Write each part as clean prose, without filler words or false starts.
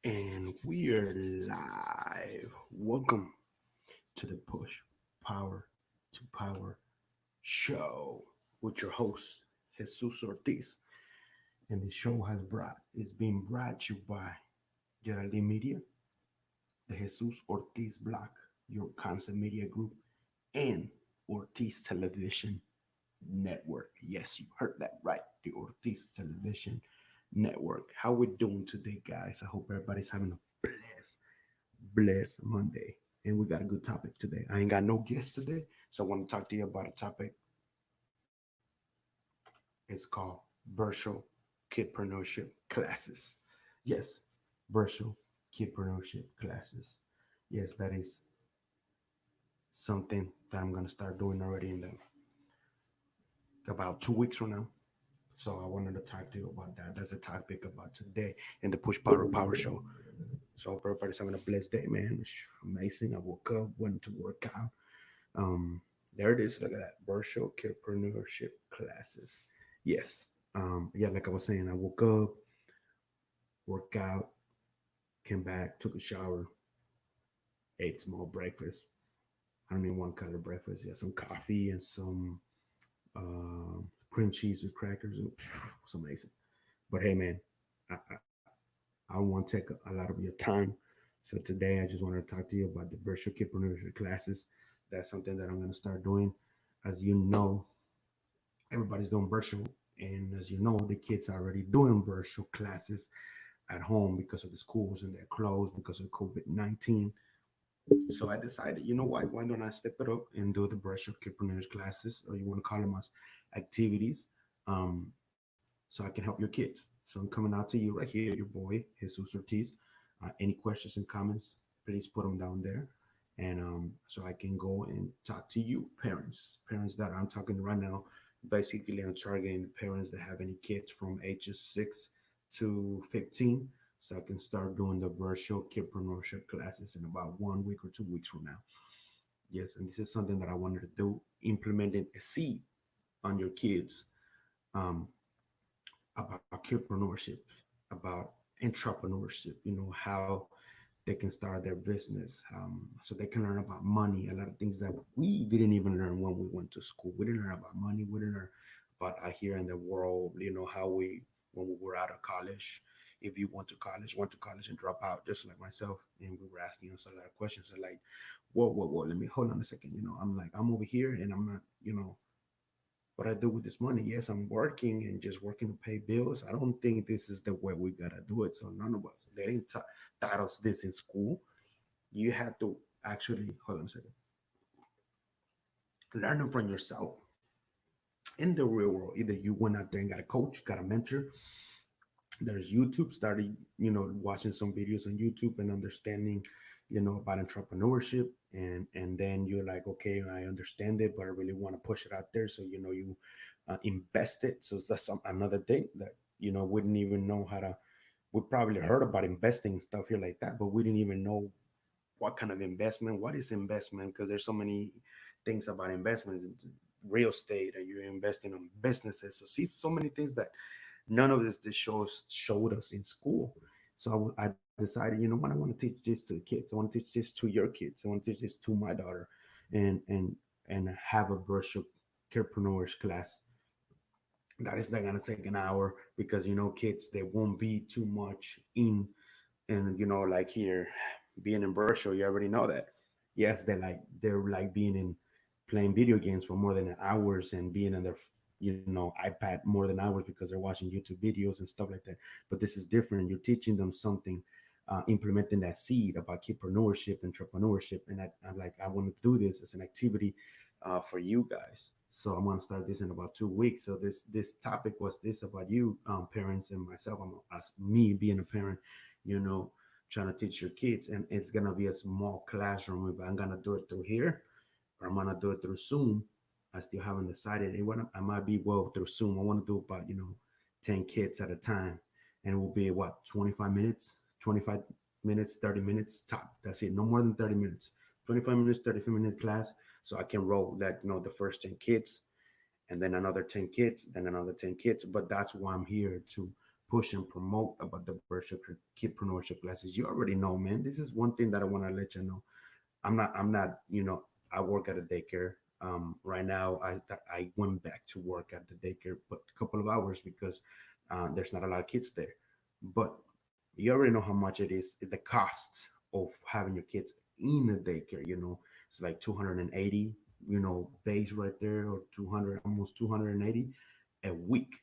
And we're live. Welcome to the Push Power to Power show with your host, Jesus Ortiz. And the show is being brought to you by Yeraldy Media, the Jesus Ortiz Block, your concept media group, and Ortiz Television Network. Yes, you heard that right. The Ortiz Television Network. How we doing today, guys? I hope everybody's having a blessed Monday. And we got a good topic today. I ain't got no guests today, so I want to talk to you about a topic. It's called virtual kidpreneurship classes. Yes, virtual kidpreneurship classes. Yes, that is something that I'm gonna start doing already in about 2 weeks from now. So I wanted to talk to you about that. That's a topic about today in the Push Power Show. So I hope everybody's having a blessed day, man. It's amazing. I woke up, went to work out. Um, there it is. Look at that. Virtual Kidpreneurship classes. Yes. Yeah, like I was saying, I woke up, worked out, came back, took a shower, ate small breakfast. I don't even want to call it breakfast. Yeah, some coffee and some cream cheese with crackers. And it's amazing. But hey, man, I don't want to take a lot of your time. So today I just wanted to talk to you about the virtual kidpreneurship classes. That's something that I'm going to start doing. As you know, everybody's doing virtual. And as you know, the kids are already doing virtual classes at home because of the schools and they're closed because of COVID-19. So I decided, you know what? Why don't I step it up and do the virtual kidpreneurship classes, or you want to call them as activities, um, so I can help your kids. So I'm coming out to you right here, your boy, Jesus Ortiz. Any questions and comments, please put them down there. And so I can go and talk to you, parents that I'm talking to right now. Basically, I'm targeting parents that have any kids from ages 6 to 15. So I can start doing the virtual kidpreneurship classes in about 1 week or 2 weeks from now. Yes, and this is something that I wanted to do, implementing a seed on your kids, um, about kidpreneurship, about entrepreneurship, how they can start their business, so they can learn about money, a lot of things that we didn't even learn when we went to school. We didn't learn about money. We didn't learn about here in the world, how we, when we were out of college, if you went to college and drop out, just like myself, and we were asking us a lot of questions. And like, whoa, let me hold on a second. I'm like, I'm over here and I'm not, what I do with this money. Yes, I'm working and just working to pay bills. I don't think this is the way we gotta do it. So none of us, they didn't taught us this in school. You have to actually, hold on a second, learn it from yourself in the real world. Either you went out there and got a coach, got a mentor. There's YouTube, started, watching some videos on YouTube and understanding, about entrepreneurship. And then you're like, okay, I understand it, but I really want to push it out there. So, you invest it. So that's another thing that, we didn't even know how to, we probably heard about investing and stuff here like that, but we didn't even know what kind of investment, what is investment, because there's so many things about investment, real estate, and you're investing on businesses. So see, so many things that none of this showed us in school. So I decided, you know what, I want to teach this to the kids. I want to teach this to your kids. I want to teach this to my daughter, and have a virtual entrepreneurs class that is not gonna take an hour, because kids, they won't be too much in. And like here, being in virtual, you already know that. Yes, they're like being in, playing video games for more than hours, and being on their iPad more than hours because they're watching YouTube videos and stuff like that. But this is different. You're teaching them something, implementing that seed about entrepreneurship, and I want to do this as an activity, for you guys. So I'm gonna start this in about 2 weeks. So this topic was this about you, parents, and myself. As me being a parent, you know, trying to teach your kids, and it's gonna be a small classroom. But I'm gonna do it through here, or I'm gonna do it through Zoom. I still haven't decided. I might be well through Zoom. I want to do about 10 kids at a time, and it will be what, 25 minutes, 30 minutes top. That's it. No more than 30 minutes. 25 minutes, 35-minute class, so I can roll that the first 10 kids, and then another 10 kids, then another 10 kids. But that's why I'm here, to push and promote about the virtual kidpreneurship classes. You already know, man. This is one thing that I want to let you know. I'm not, I work at a daycare. Right now, I went back to work at the daycare, but a couple of hours because there's not a lot of kids there. But you already know how much it is, the cost of having your kids in a daycare. It's like 280, base right there, or 200, almost 280 a week.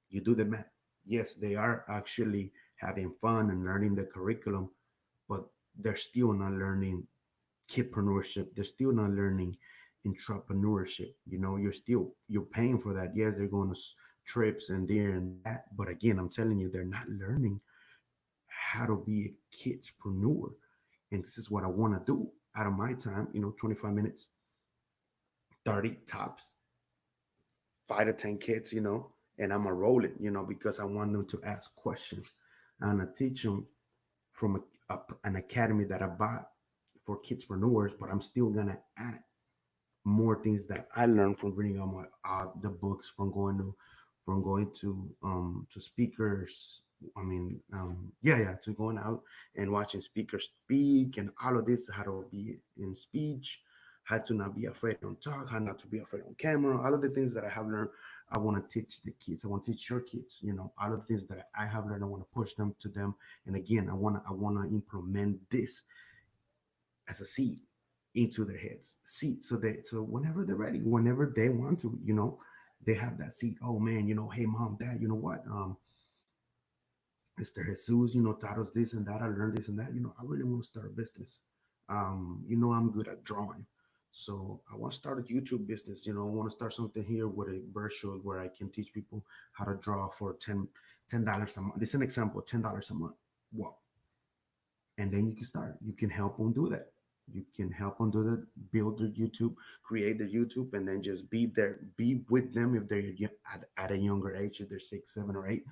You do the math. Yes, they are actually having fun and learning the curriculum, but they're still not learning kidpreneurship. They're still not learning entrepreneurship. You're paying for that. Yes, they're going to trips and there and that, but again, I'm telling you, they're not learning how to be a kidpreneur. And this is what I want to do out of my time. 25 minutes, 30 tops, 5 to 10 kids. And I'm gonna roll it. Because I want them to ask questions. And I teach them from an academy that I bought for kidpreneurs, but I'm still gonna add more things that I learned from reading on my the books, from going to speakers. I mean, yeah, to going out and watching speakers speak and all of this, how to be in speech, how to not be afraid on talk, how not to be afraid on camera, all of the things that I have learned. I want to teach the kids. I want to teach your kids. All of the things that I have learned. I want to push them to them. And again, I want to implement this as a seed into their heads. Seed, so whenever they're ready, whenever they want to, they have that seed. Oh man, hey mom, dad, you know what? Mr. Jesus, taught us this and that. I learned this and that. I really want to start a business. I'm good at drawing. So I want to start a YouTube business. I want to start something here with a virtual where I can teach people how to draw for $10 a month. This is an example, $10 a month. Wow. And then you can start. You can help them do that. You can help them do that, build their YouTube, create their YouTube, and then just be there, be with them if they're at a younger age, if they're 6, 7, or 8,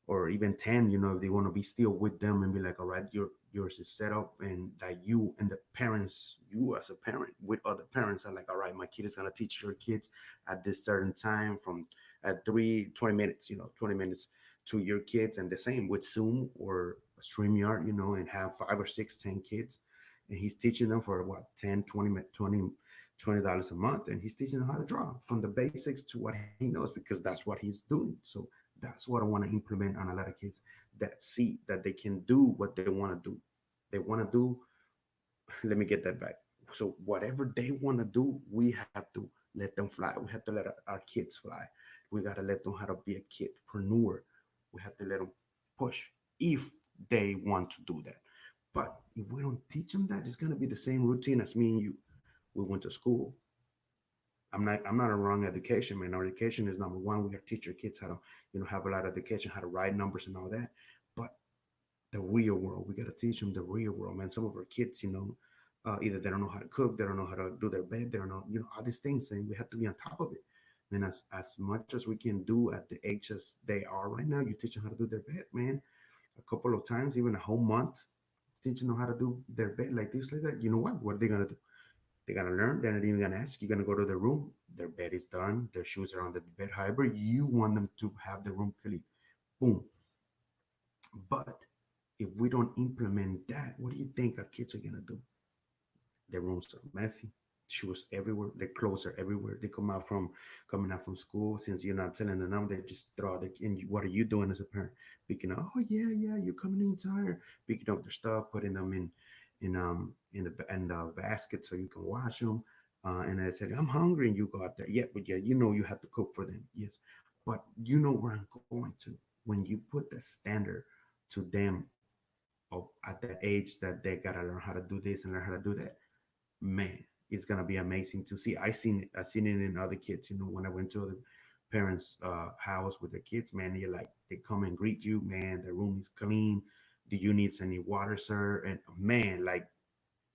or even 10. If they want to be still with them and be like, all right, yours is set up, and that you and the parents, you as a parent with other parents are like, all right, my kid is going to teach your kids at this certain time from at 20 minutes, 20 minutes to your kids, and the same with Zoom or StreamYard, and have 5 or 6, 10 kids, and he's teaching them for what, 10, 20 dollars a month, and he's teaching them how to draw from the basics to what he knows, because that's what he's doing. So that's what I want to implement on a lot of kids, that see that they can do what they want to do. They want to do, let me get that back. So whatever they want to do, we have to let them fly. We have to let our kids fly. We got to let them how to be a kidpreneur. We have to let them push if they want to do that. But if we don't teach them that, it's going to be the same routine as me and you. We went to school. I'm not a wrong education, man. Our education is number one. We got to teach our kids how to, have a lot of education, how to write numbers and all that. But the real world, we got to teach them the real world, man. Some of our kids, either they don't know how to cook, they don't know how to do their bed, they don't know, all these things, and we have to be on top of it. And as much as we can do at the age as they are right now, you teach them how to do their bed, man. A couple of times, even a whole month, teaching them how to do their bed like this, like that. You know what? What are they gonna do? They're gonna learn. They're not even gonna ask. You're gonna go to their room. Their bed is done. Their shoes are on the bed. However, you want them to have the room clean. Boom. But if we don't implement that, what do you think our kids are gonna do? Their rooms are messy. Shoes everywhere. Their clothes are everywhere. They coming out from school. Since you're not telling them, they just throw it. And what are you doing as a parent? Picking up. Oh yeah, you're coming in tired. Picking up their stuff, putting them in the basket so you can wash them. And I said, I'm hungry, and you go out there. Yeah, but yeah, you have to cook for them. Yes, but you know where I'm going to. When you put the standard to them at that age that they gotta learn how to do this and learn how to do that, man, it's gonna be amazing to see. I seen it in other kids. When I went to other parents' house with their kids, man, they come and greet you, man. The room is clean. Do you need any water, sir? And man, like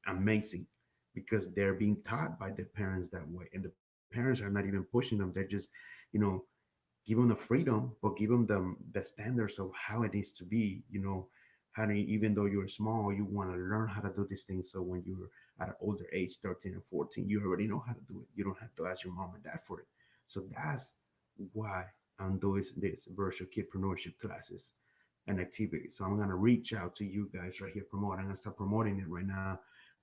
amazing, because they're being taught by their parents that way, and the parents are not even pushing them. They're just, you know, give them the freedom, but give them the standards of how it needs to be. How to, even though you're small, you want to learn how to do these things. So when you're at an older age, 13 and 14, you already know how to do it. You don't have to ask your mom and dad for it. So that's why I'm doing this virtual kidpreneurship classes. an activity. So I'm gonna reach out to you guys right here, promote. I'm gonna start promoting it right now,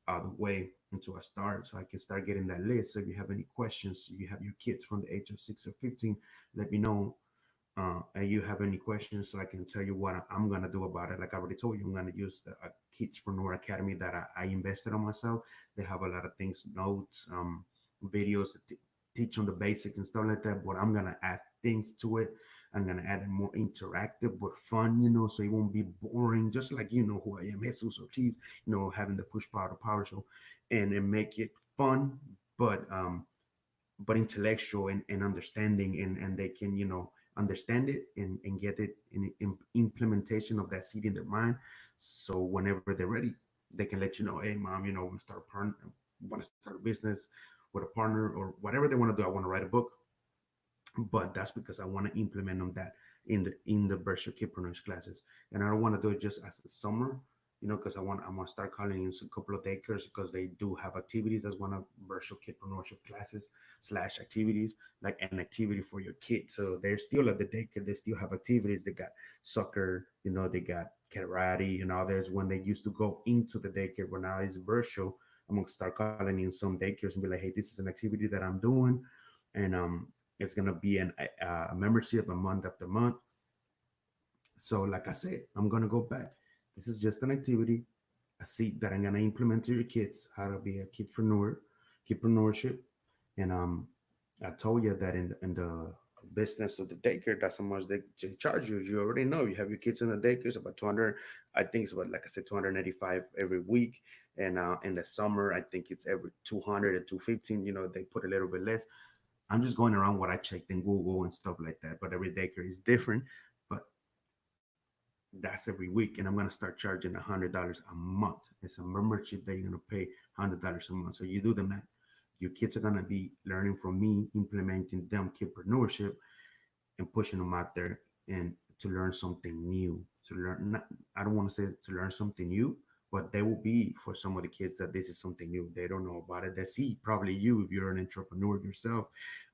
the way into a start, so I can start getting that list. So if you have any questions, if you have your kids from the age of 6 or 15, let me know. And you have any questions, so I can tell you what I'm gonna do about it. Like I already told you, I'm gonna use the Kidspreneur Academy that I invested on myself. They have a lot of things, notes, videos that teach on the basics and stuff like that. But I'm gonna add things to it. I'm gonna add it more interactive but fun, so it won't be boring. Just like who I am, Jesus Ortiz, having the Push Power to Power show, and make it fun, but intellectual and understanding, and they can understand it and get it in implementation of that seed in their mind. So whenever they're ready, they can let you know, hey mom, want to start a business with a partner or whatever they want to do. I want to write a book, but that's because I want to implement on that in the virtual kidpreneurs classes. And I don't want to do it just as a summer, because I want to start calling in a couple of daycares, because they do have activities as one of virtual kidpreneurship classes slash activities, like an activity for your kids. So they're still at the daycare, they still have activities. They got soccer, they got karate and others when they used to go into the daycare, but now it's virtual. I'm gonna start calling in some daycares and be like, hey, this is an activity that I'm doing, and it's gonna be a membership a month after month. So, like I said, I'm gonna go back. This is just an activity, a seed that I'm gonna implement to your kids, how to be a kidpreneur, kidpreneurship. And I told you that in the business of the daycare, that's how much they charge you. You already know. You have your kids in the daycare, it's about 200. I think it's about, like I said, 285 every week. And in the summer, I think it's every 200 and 215. They put a little bit less. I'm just going around what I checked in Google and stuff like that. But every daycare is different. But that's every week, and I'm gonna start charging $100 a month. It's a membership that you're gonna pay $100 a month. So you do the math. Your kids are gonna be learning from me, implementing them kidpreneurship, and pushing them out there and to learn something new. To learn, not, I don't want to say to learn something new, but they will be for some of the kids that this is something new. They don't know about it. They see probably you, if you're an entrepreneur yourself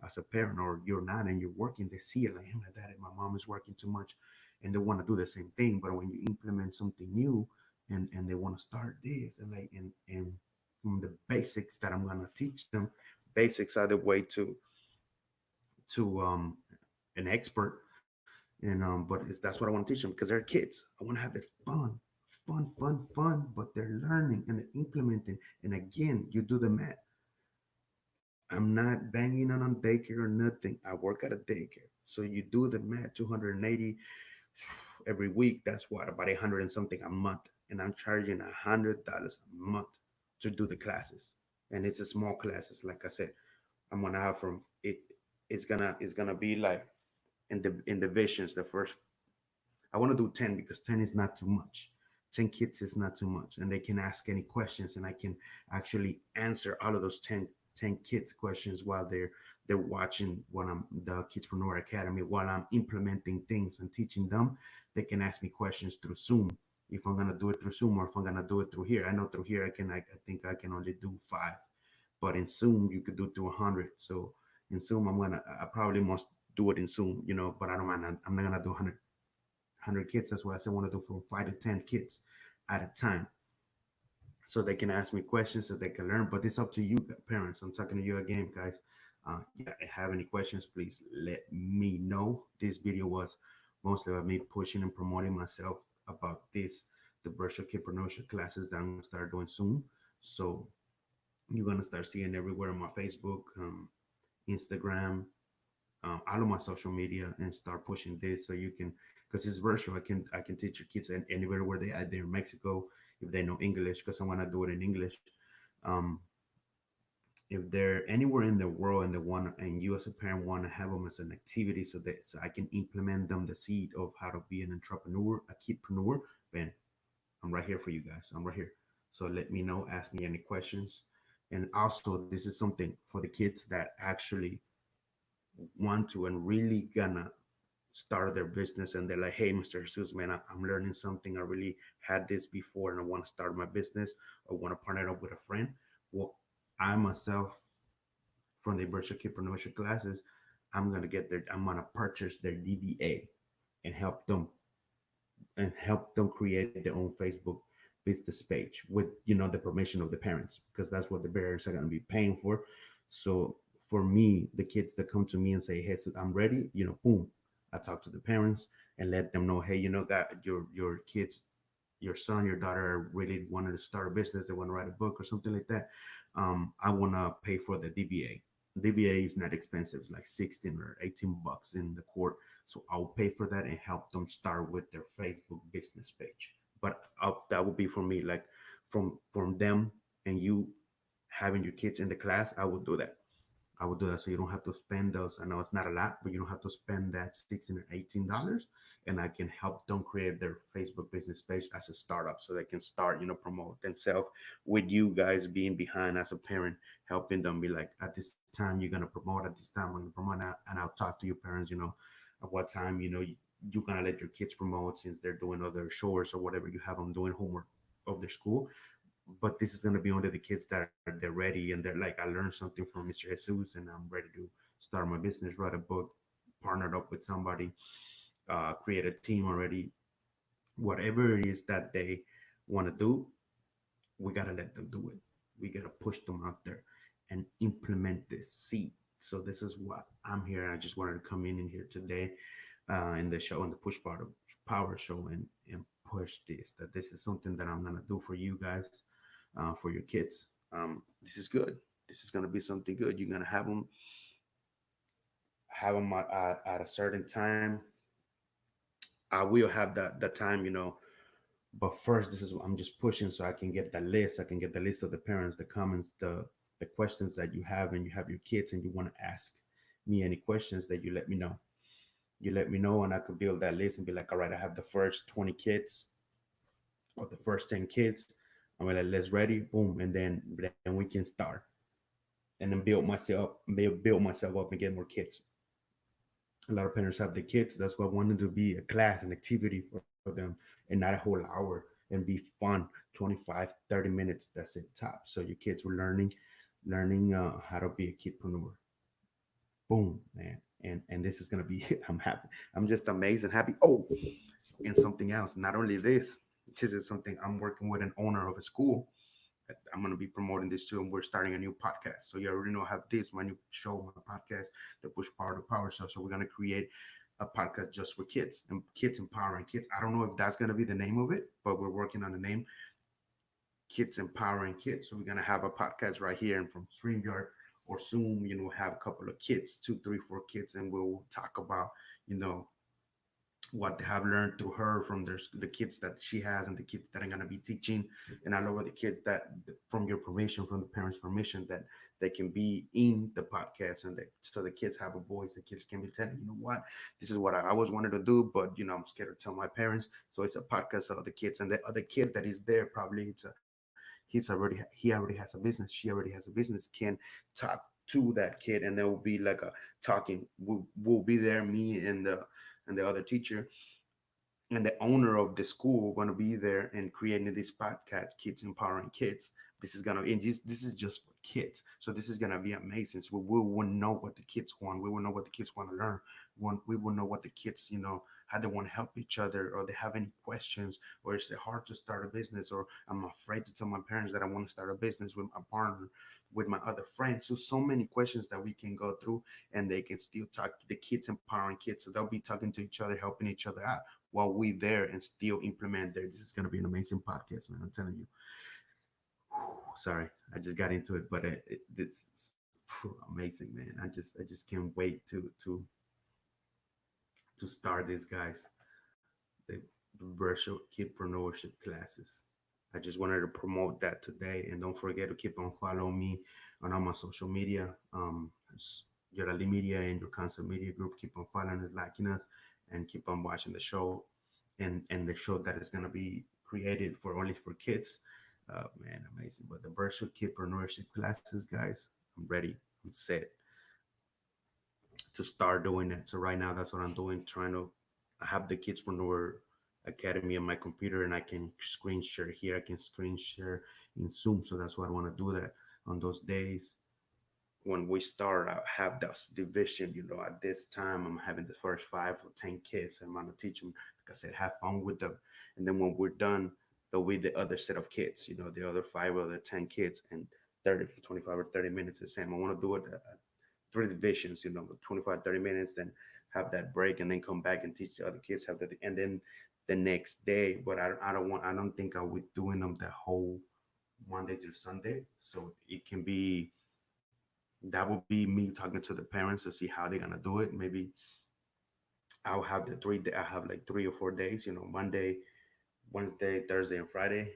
as a parent, or you're not and you're working, they see it like, hey, my dad and my mom is working too much, and they want to do the same thing. But when you implement something new, and they want to start this, and like and from the basics that I'm gonna teach them, basics are the way to an expert. And but that's what I want to teach them, because they're kids. I want to have it fun, fun, fun, fun, but they're learning and they're implementing. And again, you do the math. I'm not banging on daycare or nothing. I work at a daycare. So you do the math, 280 every week. That's what, about 800 and something a month. And I'm charging $100 a month to do the classes. And it's a small classes. Like I said, I'm gonna have from it. It's gonna be like in the visions. The first, I want to do 10, because 10 is not too much. 10 kids is not too much, and they can ask any questions, and I can actually answer all of those 10 kids questions while they're watching when I'm the Kidspreneur Academy, while I'm implementing things and teaching them. They can ask me questions through Zoom, if I'm gonna do it through Zoom or if I'm gonna do it through here. I know through here I think I can only do 5, but in Zoom you could do it to 100. So in Zoom I probably must do it in Zoom, but I don't mind. I'm not gonna do 100 kids. That's what I said. I want to do from 5 to 10 kids at a time, so they can ask me questions, so they can learn. But it's up to you, parents. I'm talking to you again, guys. Yeah, if you have any questions, please let me know. This video was mostly about me pushing and promoting myself about the virtual kidpreneurship classes that I'm gonna start doing soon. So you're gonna start seeing everywhere on my Facebook, Instagram, all of my social media, and start pushing this, so you can, because it's virtual. I can teach your kids anywhere where they are. They're in Mexico, if they know English, because I want to do it in English. Um, if they're anywhere in the world and they want, and you as a parent want to have them as an activity, so I can implement them the seed of how to be an entrepreneur, a kidpreneur, then I'm right here for you guys. I'm right here. So let me know. Ask me any questions. And also, this is something for the kids that actually want to and really gonna start their business, and they're like, hey, Mr. Jesus, man, I'm learning something. I really had this before and I want to start my business, or want to partner up with a friend. Well, I myself, from the virtual entrepreneurship classes, I'm gonna purchase their DBA and help them and help them create their own Facebook business page with the permission of the parents, because that's what the parents are going to be paying for. So for me, the kids that come to me and say, hey, so I'm ready, boom, I talk to the parents and let them know, hey, God, your kids, your son, your daughter really wanted to start a business, they want to write a book or something like that. I want to pay for the DBA. DBA is not expensive. It's like 16 or 18 bucks in the court. So I'll pay for that and help them start with their Facebook business page. But that would be for me, like from them and you having your kids in the class, I would do that. I would do that so you don't have to spend those. I know it's not a lot, but you don't have to spend that 16 or $18, and I can help them create their Facebook business page as a startup so they can start, promote themselves with you guys being behind as a parent, helping them be like, at this time you're gonna promote, at this time we're gonna promote, and I'll talk to your parents, at what time, you're gonna let your kids promote since they're doing other chores or whatever you have them doing homework of their school. But this is going to be only the kids that they're ready and they're like, I learned something from Mr. Jesus and I'm ready to start my business, write a book, partnered up with somebody, create a team already. Whatever it is that they want to do, we got to let them do it. We got to push them out there and implement this seed. So this is what I'm here. I just wanted to come in here today, in the show, in the power show, and push this, that this is something that I'm gonna do for you guys, for your kids. This is good. This is gonna be something good. You're gonna have them at a certain time. I will have the time, but first, this is I'm just pushing so I can get the list. I can get the list of the parents, the comments, the questions that you have, and you have your kids, and you want to ask me any questions, that you let me know. You let me know, and I could build that list and be like, all right, I have the first 20 kids or the first 10 kids. I'm like, let's ready, boom, and then we can start, and then build myself up and get more kids. A lot of parents have the kids. That's why I wanted to be a class, an activity for them, and not a whole hour, and be fun, 25, 30 minutes. That's it, top. So your kids were learning how to be a kidpreneur. Boom, man. And this is gonna be I'm happy. I'm just amazed and happy. Oh, and something else. Not only this is something I'm working with an owner of a school. I'm going to be promoting this too, and we're starting a new podcast. So you already know I have this, my new show, my podcast, the Push Power to Power Show. So we're going to create a podcast just for kids and kids empowering kids. I don't know if that's going to be the name of it, but we're working on the name, Kids Empowering Kids. So we're going to have a podcast right here and from StreamYard or Zoom, have a couple of kids, two, three, four kids, and we'll talk about, you know, what they have learned through her from the kids that she has and the kids that I'm going to be teaching, and all over the kids that from your permission, from the parents permission, that they can be in the podcast, and so the kids have a voice. The kids can be telling, you know what, this is what I always wanted to do, but I'm scared to tell my parents. So it's a podcast of the kids, and the other kid that is there, probably he already has a business, she already has a business, can talk to that kid, and there will be like a talking. We'll be there, me and the other teacher and the owner of the school going to be there and creating this podcast, Kids Empowering Kids. This is gonna, and this is just for kids, so this is gonna be amazing. So we will know what the kids want. We will know what the kids want to learn. We will know what the kids, how they want to help each other, or they have any questions, or is it hard to start a business, or I'm afraid to tell my parents that I want to start a business with a partner, with my other friends. So many questions that we can go through, and they can still talk. The Kids Empowering Kids, so they'll be talking to each other, helping each other out while we there and still implement there. This is going to be an amazing podcast, man. I'm telling you. Sorry, I just got into it, but this is amazing, man. I just can't wait to start this, guys. The virtual kidpreneurship classes. I just wanted to promote that today, and don't forget to keep on following me on all my social media. It's Yeraldy Media and your Concept Media Group. Keep on following us, liking us, and keep on watching the show, and the show that is gonna be created for only for kids. Man, amazing! But the virtual kidpreneurship classes, guys, I'm ready. I'm set to start doing it. So right now, that's what I'm doing. Trying to have the Kidspreneur Academy on my computer, and I can screen share here. I can screen share in Zoom. So that's what I want to do. That on those days when we start, I have this division. At this time, I'm having the first 5 or 10 kids. I'm gonna teach them like I said, have fun with them. And then when we're done, there'll be the other set of kids, the other 5 or 10 kids, and 30, 25 or 30 minutes the same. I want to do it three divisions, 25, 30 minutes, then have that break and then come back and teach the other kids how to, and then the next day. But I don't think I would doing them the whole Monday to Sunday. So it can be, that would be me talking to the parents to see how they're gonna do it. Maybe I'll have I have like 3 or 4 days, Monday, Wednesday, Thursday, and Friday,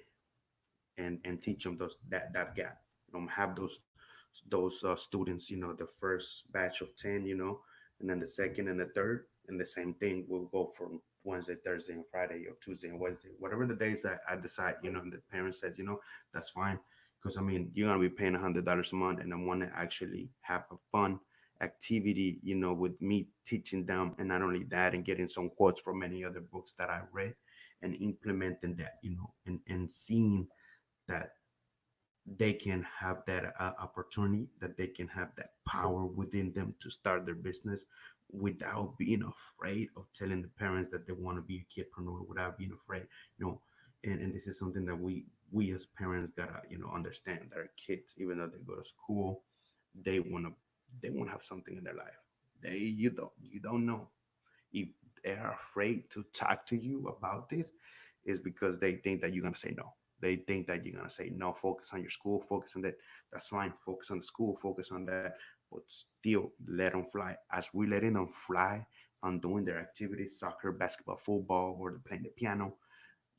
and teach them that gap. Have those students, the first batch of 10, and then the second and the third, and the same thing will go from Wednesday, Thursday, and Friday, or Tuesday and Wednesday, whatever the days I decide, and the parent says, that's fine, because I mean you're gonna be paying $100 a month, and I want to actually have a fun activity, with me teaching them, and not only that, and getting some quotes from many other books that I read, and implementing that, and seeing that they can have that opportunity, that they can have that power within them to start their business without being afraid of telling the parents that they want to be a kidpreneur, without being afraid, you know. And this is something that we as parents gotta, understand that our kids, even though they go to school, they wanna they want to have something in their life. You don't know if they're afraid to talk to you about this, is because they think that you're going to say no. They think that you're going to say no, focus on your school, focus on that. That's fine. Focus on the school, focus on that. But still, let them fly. As we letting them fly on doing their activities, soccer, basketball, football, or playing the piano,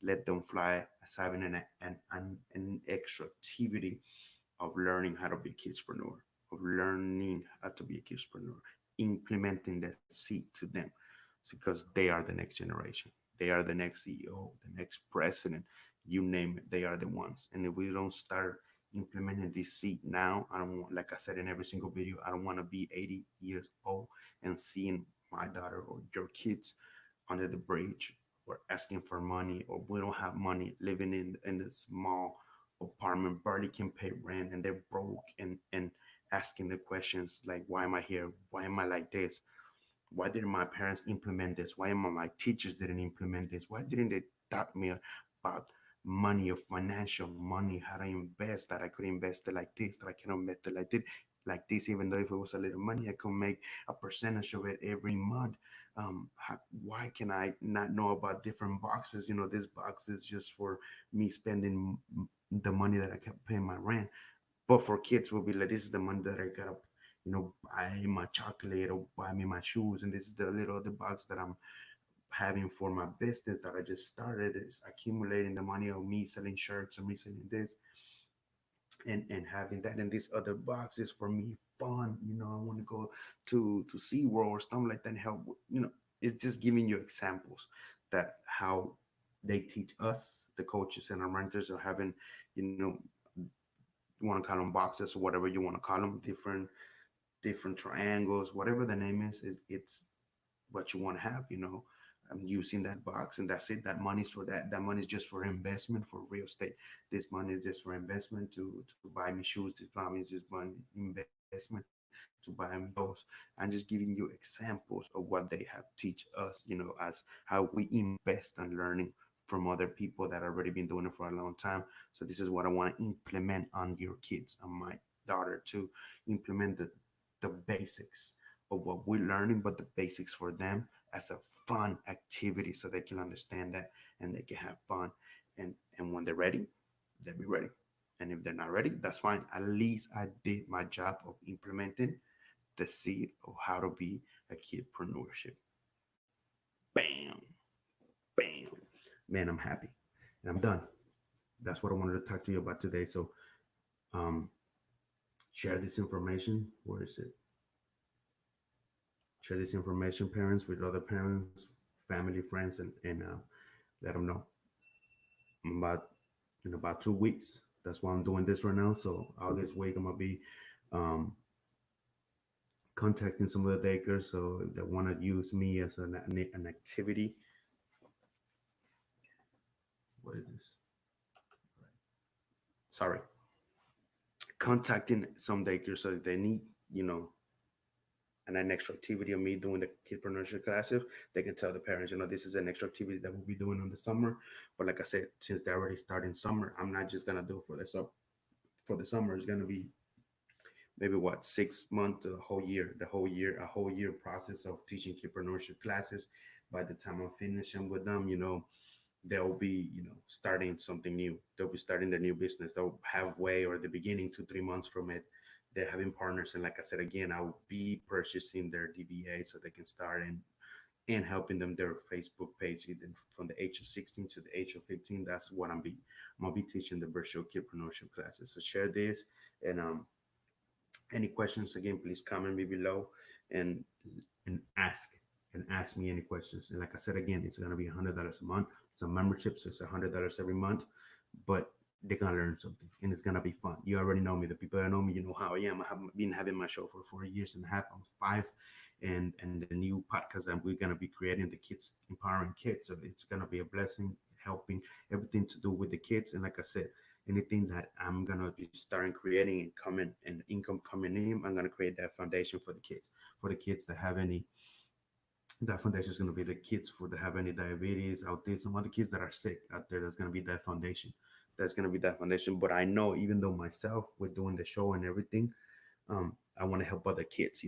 let them fly as having an extra activity of learning how to be a kidspreneur, of learning how to be a kidspreneur, implementing that seed to them, because they are the next generation. They are the next CEO, the next president, you name it. They are the ones. And if we don't start implementing this seed now, I don't want, like I said in every single video, I don't want to be 80 years old and seeing my daughter or your kids under the bridge, or asking for money, or we don't have money, living in a small apartment, barely can pay rent, and they're broke, and asking the questions like, why am I here? Why am I like this? Why didn't my parents implement this? Why my teachers didn't implement this? Why didn't they taught me about money, of financial money, how to invest, that I could invest it like this, that I can invest it like this, even though if it was a little money, I could make a percentage of it every month. Why can I not know about different boxes? This box is just for me spending the money that I can pay my rent. But for kids, will be like, this is the money that I gotta, buy my chocolate or buy me my shoes, and this is the little other box that I'm having for my business that I just started. Is accumulating the money of me selling shirts and me selling this, and having that in these other boxes for me fun. I want to go to SeaWorld or something like that and help. It's just giving you examples that how they teach us, the coaches and our mentors, are having, you know, you want to call them boxes or whatever you want to call them, different triangles, whatever the name is it's what you want to have. I'm using that box, and that's it. That money's for that money is just for investment, for real estate. This money is just for investment to buy me shoes. This money is just money investment to buy me those. I'm just giving you examples of what they have teach us, as how we invest in learning from other people that already been doing it for a long time. So this is what I want to implement on your kids, on my daughter, to implement the basics of what we're learning, but the basics for them as a fun activity, so they can understand that and they can have fun. And when they're ready, they'll be ready. And if they're not ready, that's fine. At least I did my job of implementing the seed of how to be a kidpreneurship. Bam, bam. Man, I'm happy. And I'm done. That's what I wanted to talk to you about today. So um share this information. Where is it? Share this information, parents, with other parents, family, friends, and let them know. About in about 2 weeks. That's why I'm doing this right now. So all this week I'm gonna be um, contacting some of the daycares, so if they want to use me as an activity. What is this? Sorry, contacting some daycares, so if they need, an extra activity of me doing the kidpreneurship classes, they can tell the parents, this is an extra activity that we'll be doing on the summer. But like I said, since they're already starting summer, I'm not just gonna do it for the for the summer. It's gonna be maybe what 6 months to a whole year process of teaching kidpreneurship classes. By the time I'm finishing with them, they'll be starting something new. They'll be starting their new business. They'll halfway or the beginning 2 3 months from it, they're having partners. And like I said again, I'll be purchasing their DBA so they can start and helping them their Facebook page even from the age of 16 to the age of 15. That's what I'm gonna be teaching the virtual kidpreneurship classes. So share this. And any questions, again, please comment me below and and ask ask me any questions. And like I said again, it's gonna be $100 a month. It's a membership, so it's $100 every month. But they're gonna learn something, and it's gonna be fun. You already know me. The people that know me, you know how I am. I have been having my show for 4 years and a half. I'm five, and the new podcast that we're gonna be creating, the kids empowering kids. So it's gonna be a blessing, helping everything to do with the kids. And like I said, anything that I'm gonna be starting creating and coming and income coming in, I'm gonna create that foundation for the kids that have any. That foundation is gonna be the kids for that have any diabetes, autism, all the kids that are sick out there. That's gonna be that foundation. That's gonna be that foundation. But I know, even though myself with doing the show and everything, I want to help other kids.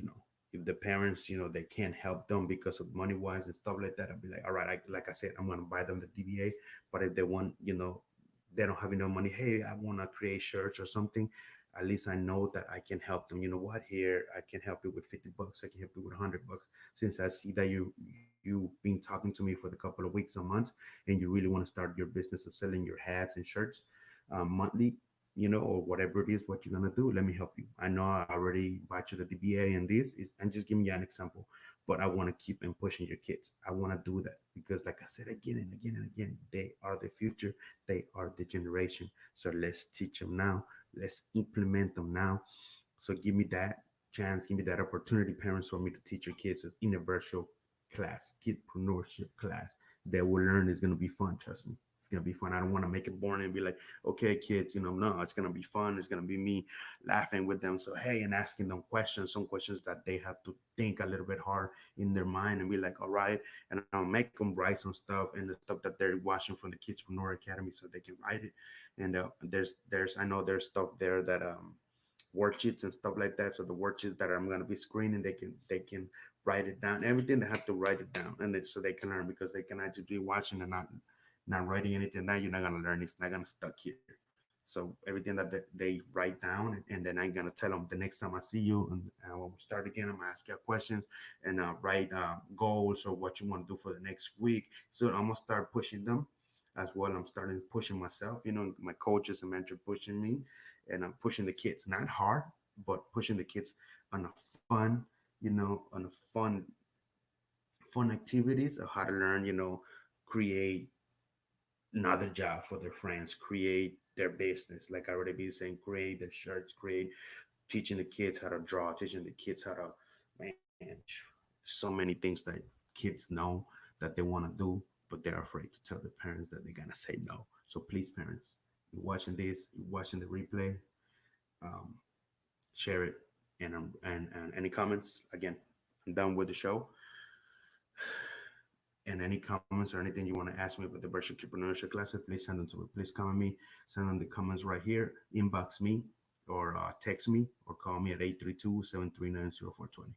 If the parents, they can't help them because of money wise and stuff like that, I'll be like, all right, like I said, I'm gonna buy them the DBA. But if they want, they don't have enough money. Hey, I want to create shirts or something. At least I know that I can help them. You know what? Here, I can help you with $50. I can help you with $100. Since I see that you've been talking to me for the couple of weeks or months, and you really want to start your business of selling your hats and shirts monthly, or whatever it is, what you're gonna do, let me help you. I know I already bought you the DBA, and this is, I'm just giving you an example, but I want to keep and pushing your kids. I want to do that because, like I said again and again and again, they are the future, they are the generation. So let's teach them now, let's implement them now. So give me that chance, give me that opportunity, parents, for me to teach your kids as universal class, kidpreneurship class. They will learn. It's gonna be fun. Trust me, it's gonna be fun. I don't want to make it boring and be like, okay, kids, no, it's gonna be fun. It's gonna be me laughing with them. So hey, and asking them questions, some questions that they have to think a little bit hard in their mind and be like, all right, and I'll make them write some stuff and the stuff that they're watching from the Kidpreneur Academy so they can write it. And there's I know there's stuff there that worksheets and stuff like that. So the worksheets that I'm gonna be screening, they can write it down. Everything they have to write it down, and so they can learn, because they can actually be watching and not writing anything down. You're not gonna learn. It's not gonna stuck here. So everything that they write down, and then I'm gonna tell them the next time I see you, and when we start again, I'm gonna ask you questions and write goals or what you want to do for the next week. So I'm gonna start pushing them as well. I'm starting pushing myself. My coaches and mentor pushing me, and I'm pushing the kids. Not hard, but pushing the kids on a fun, on a fun activities of how to learn. Create another job for their friends, create their business. Like I already been saying, create their shirts, create teaching the kids how to draw, teaching the kids how to, man, so many things that kids know that they want to do, but they're afraid to tell the parents that they're gonna say no. So please, parents, you're watching this, you're watching the replay, um, share it, and any comments. Again, I'm done with the show. And any comments or anything you want to ask me about the virtual entrepreneurship classes, please send them to me. Please comment me, send them the comments right here, inbox me, or text me, or call me at 832-739-0420.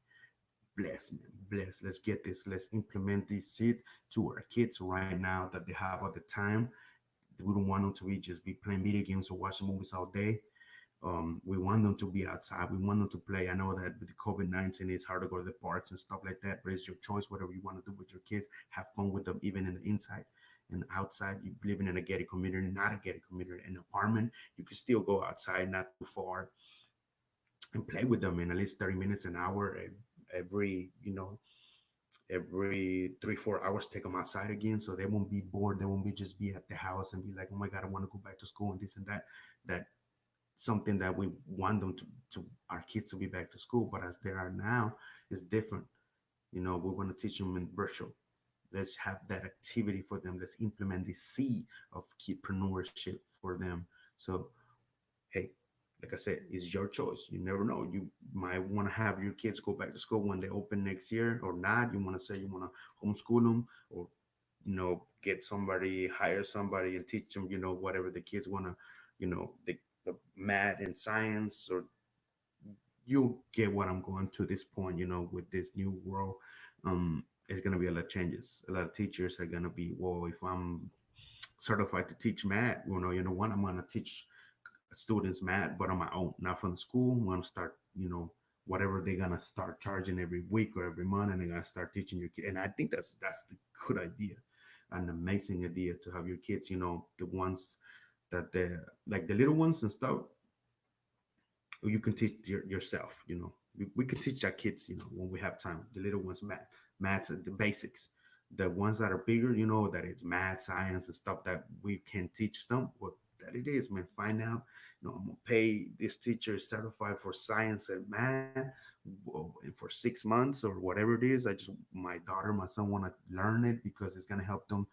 Bless, man, bless. Let's get this. Let's implement this seed to our kids right now that they have all the time. We don't want them to be just be playing video games or watching movies all day. We want them to be outside. We want them to play. I know that with the COVID-19, it's hard to go to the parks and stuff like that, but it's your choice, whatever you want to do with your kids. Have fun with them, even in the inside and outside. You living in a gated community, not a gated community, an apartment, you can still go outside, not too far, and play with them in at least 30 minutes, an hour, every, every 3 4 hours. Take them outside again, so they won't be bored. They won't be just be at the house and be like, oh my God, I want to go back to school and this and that. That something that we want them to our kids to be back to school, but as they are now is different. We want to teach them in virtual. Let's have that activity for them. Let's implement the seed of kidpreneurship for them. So hey, like I said, it's your choice. You never know. You might want to have your kids go back to school when they open next year or not. You want to say you want to homeschool them, or get somebody, hire somebody and teach them, whatever the kids want to, the math and science, or you get what I'm going to this point, with this new world. It's going to be a lot of changes. A lot of teachers are going to be, well, if I'm certified to teach math, what, I'm going to teach students math, but on my own, not from the school. I'm going to start, whatever they're going to start charging every week or every month, and they're going to start teaching your kid. And I think that's the good idea, an amazing idea, to have your kids, the ones that they're like the little ones and stuff, you can teach yourself. We can teach our kids, when we have time, the little ones, maths, the basics. The ones that are bigger, that it's math, science, and stuff that we can teach them what that it is, man. Find out, I'm gonna pay this teacher certified for science and math, and for 6 months or whatever it is. I just, my daughter, my son, want to learn it because it's gonna help them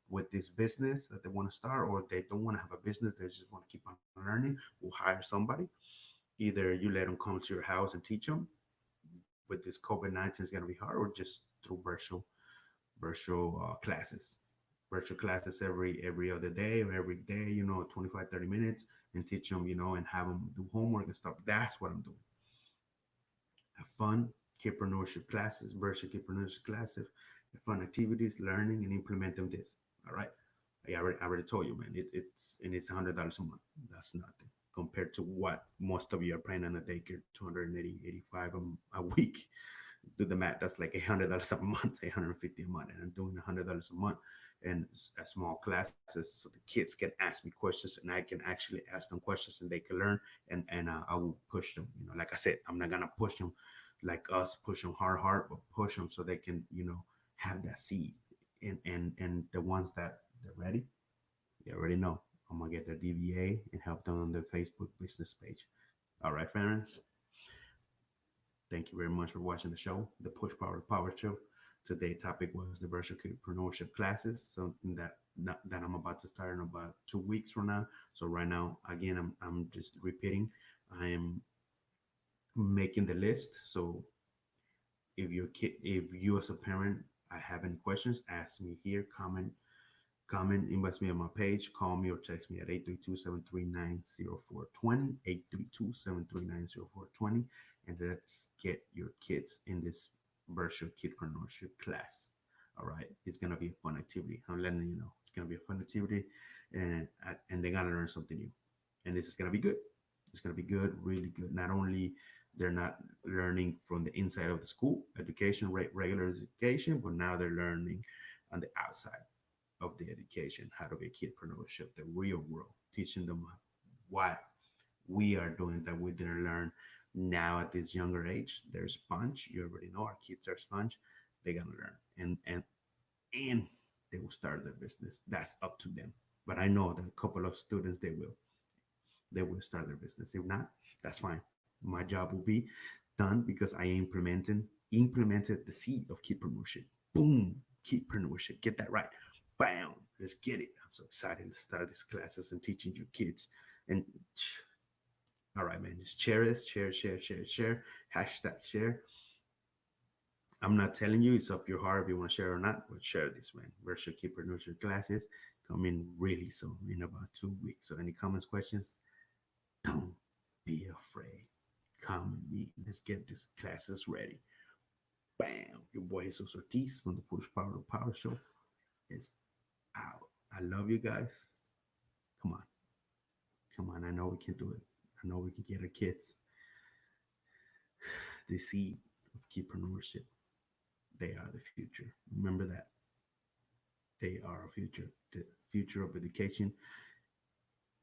with this business that they want to start, or they don't want to have a business, they just want to keep on learning. We'll hire somebody. Either you let them come to your house and teach them. With this COVID-19, it's going to be hard, or just through virtual classes, every other day or every day, 25-30 minutes, and teach them, and have them do homework and stuff. That's what I'm doing. Have fun, kidpreneurship classes, virtual kidpreneurship classes, fun activities, learning, and implement them this. All right. I already told you, man. It's $100 a month. That's nothing compared to what most of you are paying on a daycare, 280, 85 a week. Do the math. That's like $100 a month, 850 a month, and I'm doing $100 a month, and small classes, so the kids can ask me questions, and I can actually ask them questions, and they can learn, and I will push them. Like I said, I'm not gonna push them like us push them hard, but push them so they can, have that seed, and the ones that they're ready, you already know. I'm gonna get their DVA and help them on their Facebook business page. All right, parents. Thank you very much for watching the show, the Push Power Show. Today's topic was the virtual entrepreneurship classes, something that I'm about to start in about 2 weeks from now. So right now, again, I'm just repeating. I am making the list. So if you as a parent, I have any questions, ask me here, comment, inbox me on my page, call me or text me at 832-739-0420, 832-739-0420, and let's get your kids in this virtual kidpreneurship class. All right, it's gonna be a fun activity. I'm letting you know, it's gonna be a fun activity, and they're gonna learn something new, and this is gonna be good. It's gonna be good, really good. Not only they're not learning from the inside of the school education, regular education, but now they're learning on the outside of the education, how to be a kidpreneurship, the real world, teaching them what we are doing that we didn't learn now at this younger age. They're sponge. You already know our kids are sponge. They're gonna learn, and they will start their business. That's up to them. But I know that a couple of students they will start their business. If not, that's fine. My job will be done because I implemented the seed of kidpreneurship. Boom, kidpreneurship. Get that right. Bam. Let's get it. I'm so excited to start these classes and teaching your kids. And all right, man, just share this, share, hashtag share. I'm not telling you, it's up your heart if you want to share or not, but share this, man. Virtual kidpreneurship classes coming really soon, in about 2 weeks. So any comments, questions, don't be afraid. Come with me. Let's get these classes ready. Bam. Your boy Jesus Ortiz from the Push Power Show is out. I love you guys. Come on. Come on. I know we can do it. I know we can get our kids the seed of kidpreneurship. They are the future. Remember that. They are our future. The future of education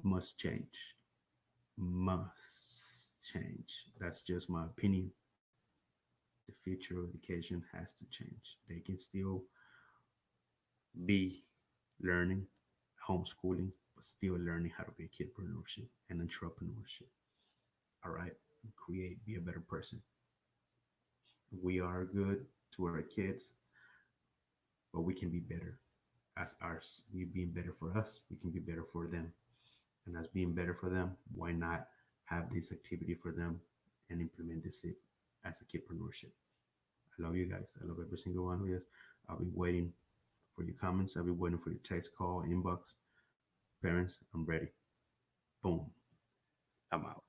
must change. Must change. That's just my opinion. The future of education has to change. They can still be learning, homeschooling, but still learning how to be a kidpreneurship and entrepreneurship. All right. Create, be a better person. We are good to our kids, but we can be better as ours. We being better for us, we can be better for them. And as being better for them, why not have this activity for them and implement this as a kidpreneurship. I love you guys. I love every single one of you. I'll be waiting for your comments. I'll be waiting for your text, call, inbox. Parents, I'm ready. Boom. I'm out.